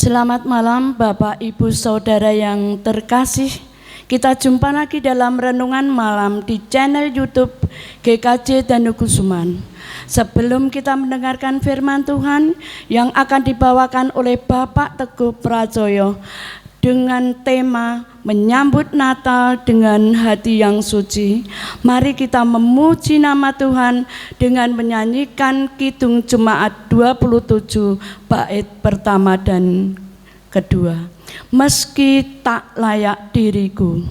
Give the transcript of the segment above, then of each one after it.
Selamat malam Bapak Ibu Saudara yang terkasih. Kita jumpa lagi dalam renungan malam di channel YouTube GKJ Danukusuman. Sebelum kita mendengarkan firman Tuhan yang akan dibawakan oleh Bapak Teguh Prajoyo dengan tema menyambut Natal dengan hati yang suci, mari kita memuji nama Tuhan dengan menyanyikan Kidung Jemaat 27 bait pertama dan kedua. Meski tak layak diriku.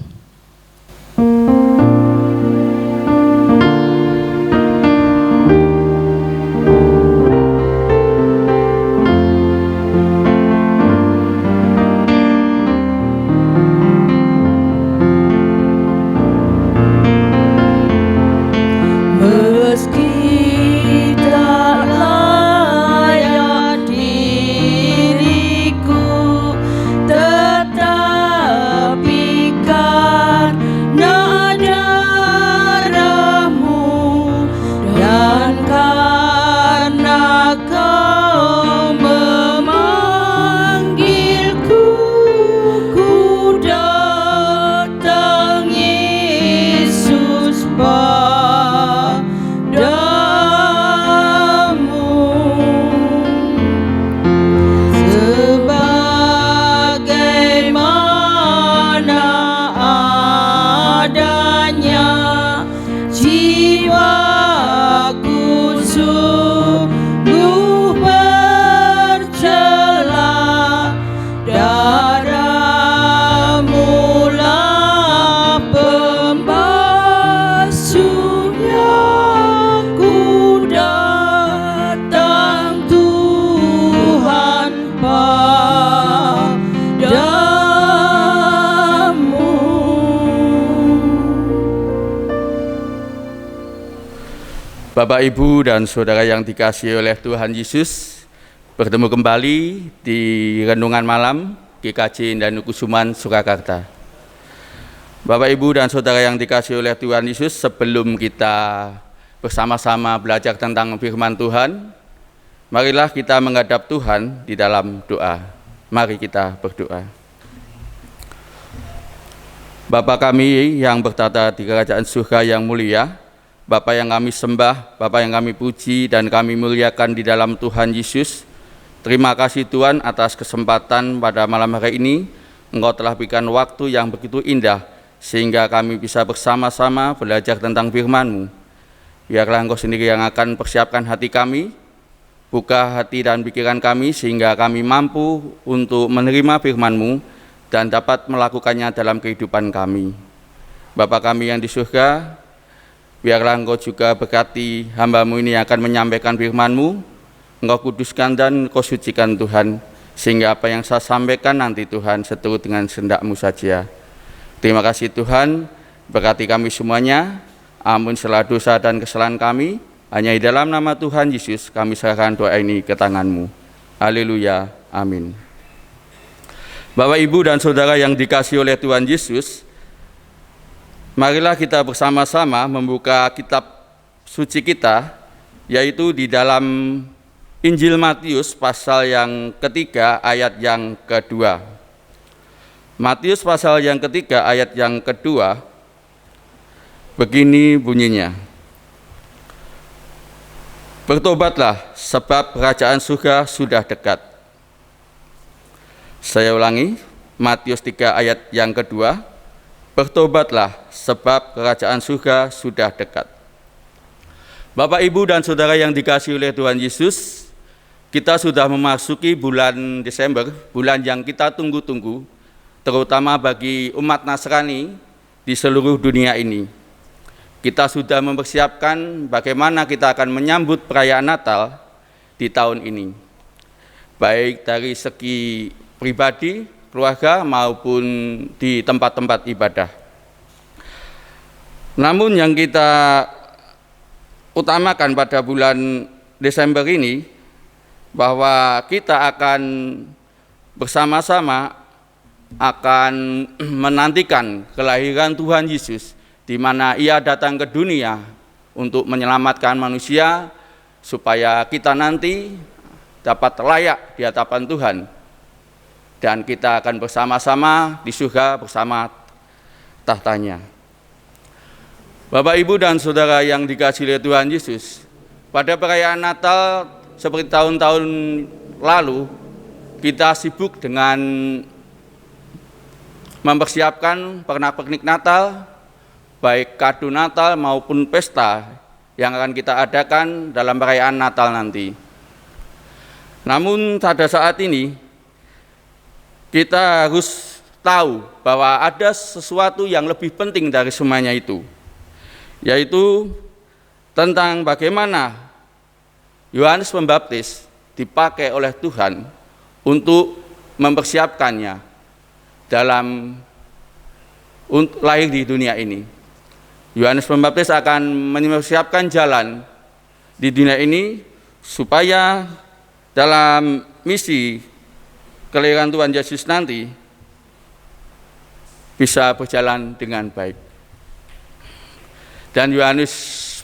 Bapak, Ibu, dan Saudara yang dikasihi oleh Tuhan Yesus, bertemu kembali di Renungan Malam GKJ Danukusuman, Surakarta. Bapak, Ibu, dan Saudara yang dikasihi oleh Tuhan Yesus, sebelum kita bersama-sama belajar tentang firman Tuhan, marilah kita menghadap Tuhan di dalam doa. Mari kita berdoa. Bapa kami yang bertata di kerajaan surga yang mulia, Bapa yang kami sembah, Bapa yang kami puji dan kami muliakan di dalam Tuhan Yesus. Terima kasih Tuhan atas kesempatan pada malam hari ini. Engkau telah berikan waktu yang begitu indah sehingga kami bisa bersama-sama belajar tentang firman-Mu. Biarlah Engkau sendiri yang akan persiapkan hati kami, buka hati dan pikiran kami sehingga kami mampu untuk menerima firman-Mu dan dapat melakukannya dalam kehidupan kami. Bapa kami yang di surga, biarlah Engkau juga berkati hamba-Mu ini yang akan menyampaikan firman-Mu. Engkau kuduskan dan Engkau sucikan Tuhan, sehingga apa yang saya sampaikan nanti Tuhan seturut dengan kehendak-Mu saja. Terima kasih Tuhan, berkati kami semuanya, ampun segala dosa dan kesalahan kami, hanya di dalam nama Tuhan Yesus kami serahkan doa ini ke tangan-Mu. Haleluya, amin. Bapak, Ibu, dan Saudara yang dikasihi oleh Tuhan Yesus, marilah kita bersama-sama membuka kitab suci kita, yaitu di dalam Injil Matius pasal yang ketiga ayat yang kedua. Matius pasal yang ketiga ayat yang kedua, begini bunyinya. Bertobatlah sebab kerajaan surga sudah dekat. Saya ulangi, Matius 3 ayat yang kedua. Bertobatlah sebab kerajaan surga sudah dekat. Bapak, Ibu, dan Saudara yang dikasihi oleh Tuhan Yesus, kita sudah memasuki bulan Desember, bulan yang kita tunggu-tunggu, terutama bagi umat Nasrani di seluruh dunia ini. Kita sudah mempersiapkan bagaimana kita akan menyambut perayaan Natal di tahun ini, baik dari segi pribadi, keluarga maupun di tempat-tempat ibadah. Namun yang kita utamakan pada bulan Desember ini, bahwa kita akan bersama-sama akan menantikan kelahiran Tuhan Yesus, di mana Ia datang ke dunia untuk menyelamatkan manusia, supaya kita nanti dapat layak di hadapan Tuhan. dan kita akan bersama-sama di surga bersama tahtanya. Bapak, Ibu, dan Saudara yang dikasihi oleh Tuhan Yesus, pada perayaan Natal seperti tahun-tahun lalu, kita sibuk dengan mempersiapkan pernak-pernik Natal, baik kado Natal maupun pesta yang akan kita adakan dalam perayaan Natal nanti. Namun pada saat ini, kita harus tahu bahwa ada sesuatu yang lebih penting dari semuanya itu, yaitu tentang bagaimana Yohanes Pembaptis dipakai oleh Tuhan untuk mempersiapkannya dalam lahir di dunia ini. Yohanes Pembaptis akan mempersiapkan jalan di dunia ini supaya dalam misi kelahiran Tuhan Yesus nanti bisa berjalan dengan baik. Dan Yohanes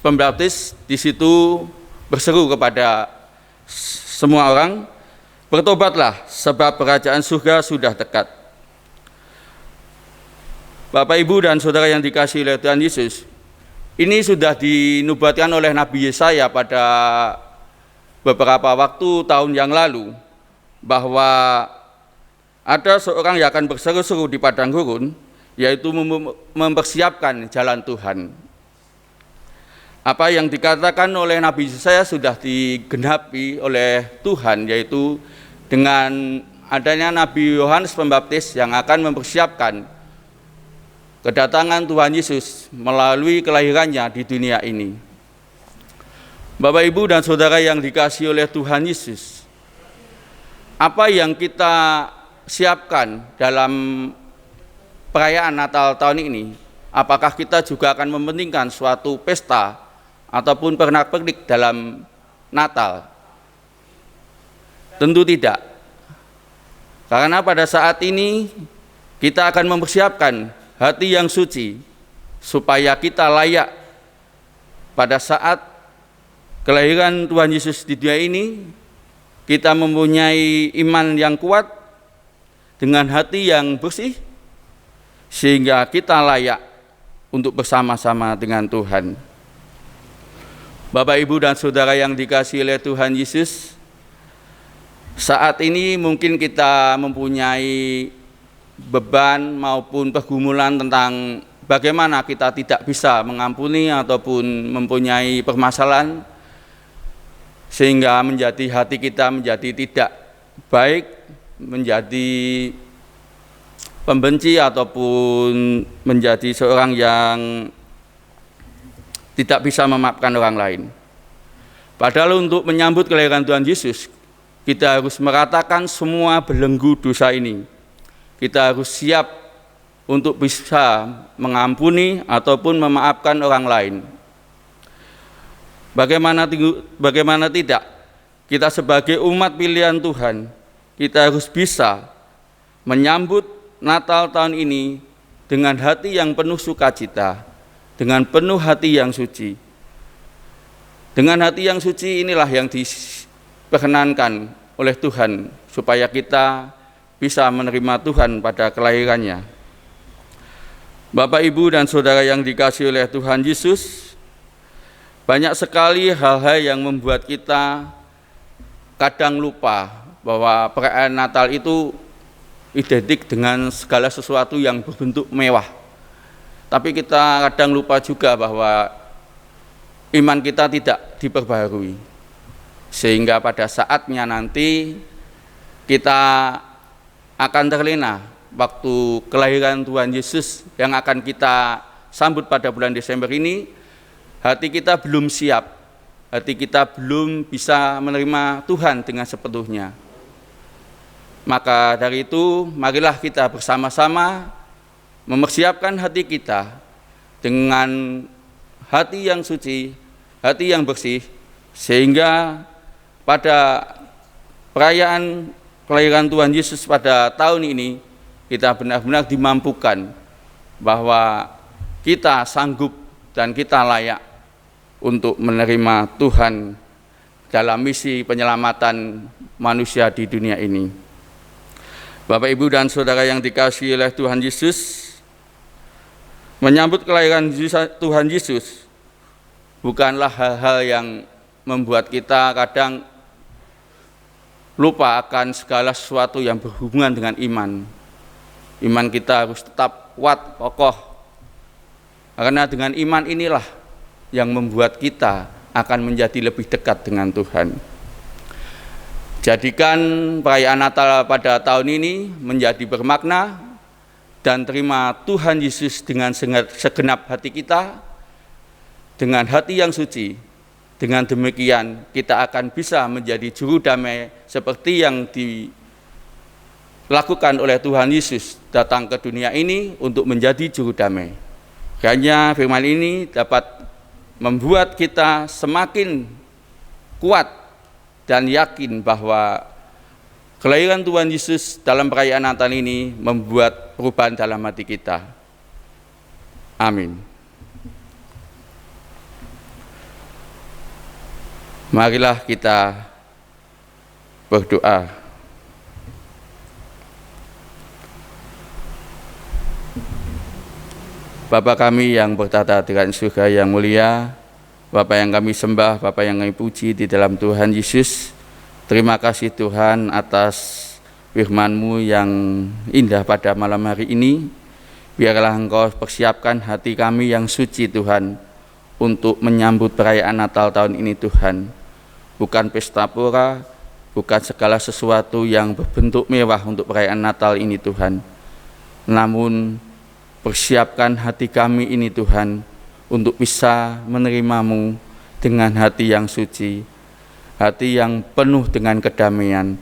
Pembaptis di situ berseru kepada semua orang, bertobatlah sebab kerajaan surga sudah dekat. Bapak, Ibu, dan Saudara yang dikasihi oleh Tuhan Yesus, ini sudah dinubuatkan oleh Nabi Yesaya pada beberapa waktu tahun yang lalu, bahwa ada seorang yang akan berseru-seru di padang gurun, yaitu mempersiapkan jalan Tuhan. Apa yang dikatakan oleh Nabi Yesaya sudah digenapi oleh Tuhan, yaitu dengan adanya Nabi Yohanes Pembaptis yang akan mempersiapkan kedatangan Tuhan Yesus melalui kelahirannya di dunia ini. Bapak, Ibu, dan Saudara yang dikasihi oleh Tuhan Yesus, apa yang kita siapkan dalam perayaan Natal tahun ini? Apakah kita juga akan mementingkan suatu pesta ataupun pernak-pernik dalam Natal? Tentu tidak. Karena pada saat ini kita akan mempersiapkan hati yang suci, supaya kita layak pada saat kelahiran Tuhan Yesus di dunia ini. Kita mempunyai iman yang kuat dengan hati yang bersih, sehingga kita layak untuk bersama-sama dengan Tuhan. Bapak, Ibu, dan Saudara yang dikasihi oleh Tuhan Yesus, saat ini mungkin kita mempunyai beban maupun pergumulan tentang bagaimana kita tidak bisa mengampuni ataupun mempunyai permasalahan sehingga menjadi hati kita menjadi tidak baik, menjadi pembenci ataupun menjadi seorang yang tidak bisa memaafkan orang lain. Padahal untuk menyambut kelahiran Tuhan Yesus, kita harus meratakan semua belenggu dosa ini. Kita harus siap untuk bisa mengampuni ataupun memaafkan orang lain. Bagaimana tidak? Kita sebagai umat pilihan Tuhan, kita harus bisa menyambut Natal tahun ini dengan hati yang penuh sukacita, dengan penuh hati yang suci. Dengan hati yang suci inilah yang diperkenankan oleh Tuhan, supaya kita bisa menerima Tuhan pada kelahirannya. Bapak, Ibu, dan Saudara yang dikasihi oleh Tuhan Yesus, banyak sekali hal-hal yang membuat kita kadang lupa bahwa perayaan Natal itu identik dengan segala sesuatu yang berbentuk mewah. Tapi kita kadang lupa juga bahwa iman kita tidak diperbaharui, sehingga pada saatnya nanti kita akan terlena waktu kelahiran Tuhan Yesus yang akan kita sambut pada bulan Desember ini. Hati kita belum siap, hati kita belum bisa menerima Tuhan dengan sepenuhnya. Maka dari itu, marilah kita bersama-sama mempersiapkan hati kita dengan hati yang suci, hati yang bersih, sehingga pada perayaan kelahiran Tuhan Yesus pada tahun ini, kita benar-benar dimampukan bahwa kita sanggup dan kita layak untuk menerima Tuhan dalam misi penyelamatan manusia di dunia ini. Bapak, Ibu, dan Saudara yang dikasihi oleh Tuhan Yesus, menyambut kelahiran Tuhan Yesus bukanlah hal-hal yang membuat kita kadang lupa akan segala sesuatu yang berhubungan dengan iman. Iman kita harus tetap kuat, kokoh. Karena dengan iman inilah yang membuat kita akan menjadi lebih dekat dengan Tuhan. Jadikan perayaan Natal pada tahun ini menjadi bermakna dan terima Tuhan Yesus dengan segenap hati kita, dengan hati yang suci. Dengan demikian kita akan bisa menjadi juru damai seperti yang dilakukan oleh Tuhan Yesus datang ke dunia ini untuk menjadi juru damai. Hanya firman ini dapat membuat kita semakin kuat dan yakin bahwa kelahiran Tuhan Yesus dalam perayaan Natal ini membuat perubahan dalam hati kita. Amin. Marilah kita berdoa. Bapa kami yang bertata di surga yang mulia, Bapa yang kami sembah, Bapa yang kami puji di dalam Tuhan Yesus, terima kasih Tuhan atas firman-Mu yang indah pada malam hari ini. Biarlah Engkau persiapkan hati kami yang suci Tuhan untuk menyambut perayaan Natal tahun ini Tuhan. Bukan pesta pora, bukan segala sesuatu yang berbentuk mewah untuk perayaan Natal ini Tuhan. Namun persiapkan hati kami ini Tuhan untuk bisa menerimamu dengan hati yang suci, hati yang penuh dengan kedamaian,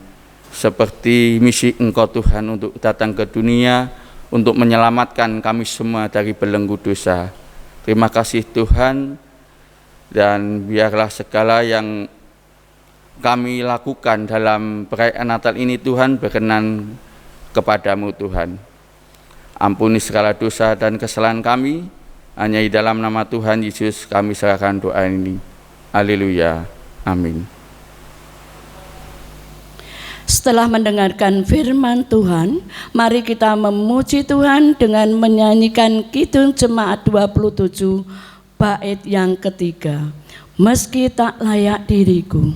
seperti misi Engkau Tuhan untuk datang ke dunia, untuk menyelamatkan kami semua dari belenggu dosa. Terima kasih Tuhan, dan biarlah segala yang kami lakukan dalam perayaan Natal ini Tuhan berkenan kepadamu Tuhan. Ampuni segala dosa dan kesalahan kami, hanya di dalam nama Tuhan Yesus kami serahkan doa ini. Haleluya. Amin. Setelah mendengarkan firman Tuhan, mari kita memuji Tuhan dengan menyanyikan Kidung Jemaat 27 bait yang ketiga. Meski tak layak diriku.